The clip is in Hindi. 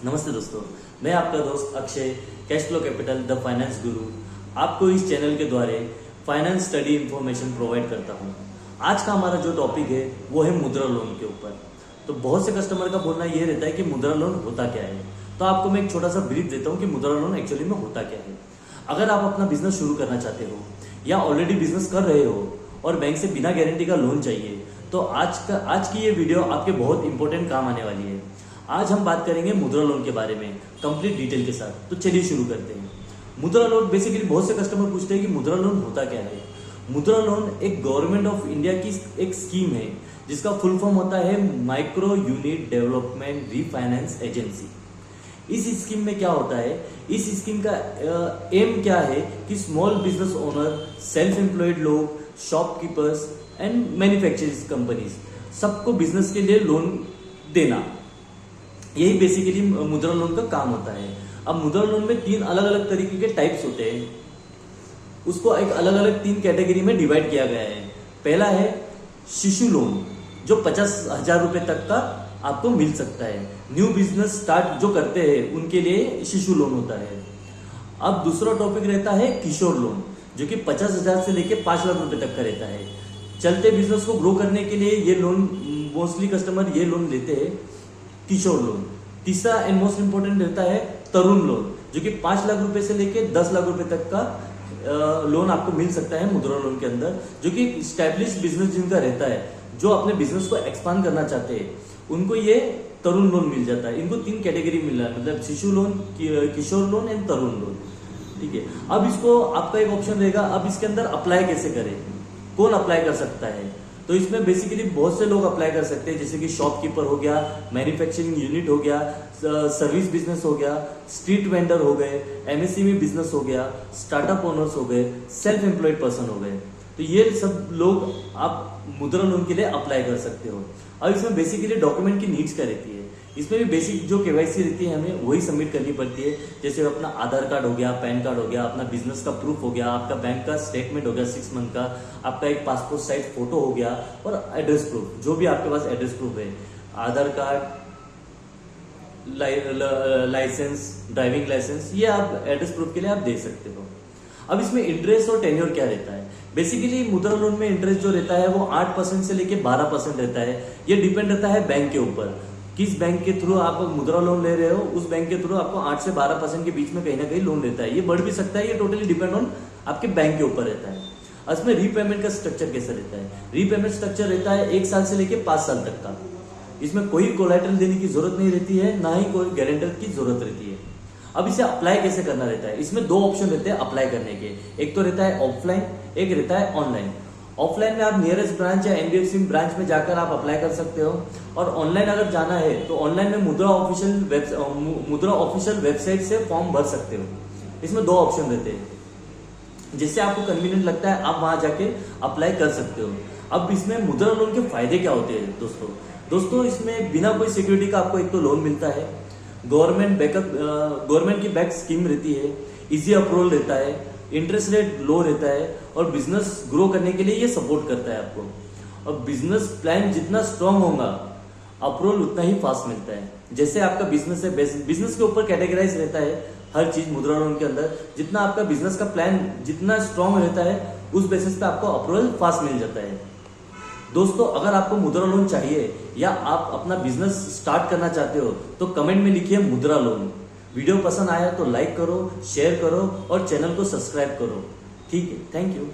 नमस्ते दोस्तों, मैं आपका दोस्त Akshay, cash flow capital the finance गुरु आपको इस चैनल के द्वारा फाइनेंस स्टडी इंफॉर्मेशन प्रोवाइड करता हूं। आज का हमारा जो टॉपिक है वो है मुद्रा लोन के ऊपर। तो बहुत से कस्टमर का बोलना ये रहता है कि मुद्रा लोन होता क्या है। तो आपको मैं एक छोटा सा ब्रीफ देता हूँ कि मुद्रा लोन एक्चुअली में होता क्या है। अगर आप अपना बिजनेस शुरू करना चाहते हो या ऑलरेडी बिजनेस कर रहे हो और बैंक से बिना गारंटी का लोन चाहिए, तो आज की ये वीडियो आपके बहुत इंपॉर्टेंट काम आने वाली है। आज हम बात करेंगे मुद्रा लोन के बारे में कंप्लीट डिटेल के साथ। तो चलिए शुरू करते हैं। मुद्रा लोन बेसिकली बहुत से कस्टमर पूछते हैं कि मुद्रा लोन होता क्या है। मुद्रा लोन एक गवर्नमेंट ऑफ इंडिया की एक स्कीम है जिसका फुल फॉर्म होता है micro unit development refinance agency. इस स्कीम में क्या होता है, इस स्कीम का एम क्या है कि small business owner, self employed लोग, शॉपकीपर्स एंड मैन्युफैक्चरिंग कंपनीज सबको बिजनेस के लिए लोन देना, यही बेसिकली मुद्रा लोन का काम होता है। अब मुद्रा लोन में 3 अलग अलग तरीके के टाइप्स होते हैं, उसको एक अलग अलग 3 कैटेगरी में डिवाइड किया गया है। पहला है शिशु लोन, जो 50,000 रुपए तक का आपको मिल सकता है। न्यू बिजनेस स्टार्ट जो करते हैं उनके लिए शिशु लोन होता है। अब दूसरा टॉपिक रहता है किशोर लोन, जो कि 50,000 से लेके 5 लाख रुपए तक का रहता है। चलते बिजनेस को ग्रो करने के लिए ये लोन मोस्टली कस्टमर ये लोन लेते हैं, किशोर लोन। तीसरा एंड मोस्ट इंपोर्टेंट रहता है तरुण लोन, जो कि 5 लाख रुपए से लेके 10 लाख रुपए तक का लोन आपको मिल सकता है मुद्रा लोन के अंदर, जो कि स्टैब्लिश बिजनेस जिनका रहता है, जो अपने बिजनेस को एक्सपांड करना चाहते हैं, उनको ये तरुण लोन मिल जाता है। इनको 3 कैटेगरी मिल रहा है, मतलब Shishu loan, Kishore loan and Tarun loan. ठीक है। अब इसको आपका एक ऑप्शन रहेगा, अब इसके अंदर अप्लाई कैसे करें, कौन अप्लाई कर सकता है। तो इसमें बेसिकली बहुत से लोग अप्लाई कर सकते हैं, जैसे कि शॉपकीपर हो गया, मैन्युफैक्चरिंग यूनिट हो गया, सर्विस बिजनेस हो गया, स्ट्रीट वेंडर हो गए, एमएसएमई बिजनेस हो गया, स्टार्टअप ओनर्स हो गए, सेल्फ एम्प्लॉयड पर्सन हो गए। तो ये सब लोग आप मुद्रा लोन के लिए अप्लाई कर सकते हो। अब इसमें बेसिकली डॉक्यूमेंट की नीड्स क्या रहती है, इसमें भी बेसिक जो केवाईसी रहती है हमें वही सबमिट करनी पड़ती है। जैसे अपना आधार कार्ड हो गया, पैन कार्ड हो गया, अपना बिजनेस का प्रूफ हो गया, आपका बैंक का स्टेटमेंट हो गया 6 मंथ का, आपका एक पासपोर्ट साइज फोटो हो गया, और एड्रेस प्रूफ, जो भी आपके पास एड्रेस प्रूफ है, आधार कार्ड, लाइसेंस, ड्राइविंग लाइसेंस, ये आप एड्रेस प्रूफ के लिए आप दे सकते हो। अब इसमें इंटरेस्ट और टेन्योर क्या रहता है। बेसिकली मुद्रा लोन में इंटरेस्ट जो रहता है वो 8% से लेके 12% रहता है। ये डिपेंड रहता है बैंक के ऊपर, किस बैंक के थ्रू आप मुद्रा लोन ले रहे हो, उस बैंक के थ्रू आपको 8 से 12% के बीच में कहीं ना कहीं लोन रहता है। ये बढ़ भी सकता है, ये टोटली डिपेंड ऑन आपके बैंक के ऊपर रहता है। इसमें रीपेमेंट का स्ट्रक्चर कैसा रहता है, रीपेमेंट स्ट्रक्चर रहता है 1 साल से लेके 5 साल तक का। इसमें कोई कोलैटरल देने की जरूरत नहीं रहती है, ना ही कोई गारंटर की जरूरत रहती है। अब इसे अप्लाई कैसे करना रहता है, इसमें 2 ऑप्शन रहते हैं अप्लाई करने के। एक तो रहता है ऑफलाइन, एक रहता है ऑनलाइन। ऑफलाइन में आप नियरेस्ट ब्रांच या एनबीएफसी ब्रांच में जाकर आप अप्लाई कर सकते हो, और ऑनलाइन अगर जाना है तो ऑनलाइन में मुद्रा ऑफिशियल वेबसाइट से फॉर्म भर सकते हो। इसमें 2 ऑप्शन रहते हैं, जिससे आपको कन्वीनियंट लगता है आप वहां जाके अप्लाई कर सकते हो। अब इसमें मुद्रा लोन के फायदे क्या होते हैं दोस्तों, इसमें बिना कोई सिक्योरिटी का आपको एक तो लोन मिलता है, गवर्नमेंट की बैक स्कीम रहती है, इजी अप्रूवल रहता है, इंटरेस्ट रेट लो रहता है, और बिजनेस ग्रो करने के लिए ये सपोर्ट करता है आपको। और बिजनेस प्लान जितना स्ट्रांग होगा, अप्रूवल उतना ही फास्ट मिलता है। जैसे आपका बिजनेस है, बिजनेस के ऊपर कैटेगराइज रहता है हर चीज मुद्रा लोन के अंदर। जितना आपका बिजनेस का प्लान जितना स्ट्रांग रहता है, उस बेसिस पे आपको अप्रूवल फास्ट मिल जाता है। दोस्तों, अगर आपको मुद्रा लोन चाहिए या आप अपना बिजनेस स्टार्ट करना चाहते हो, तो कमेंट में लिखिए मुद्रा लोन। वीडियो पसंद आया तो लाइक करो, शेयर करो और चैनल को सब्सक्राइब करो। ठीक है, थैंक यू।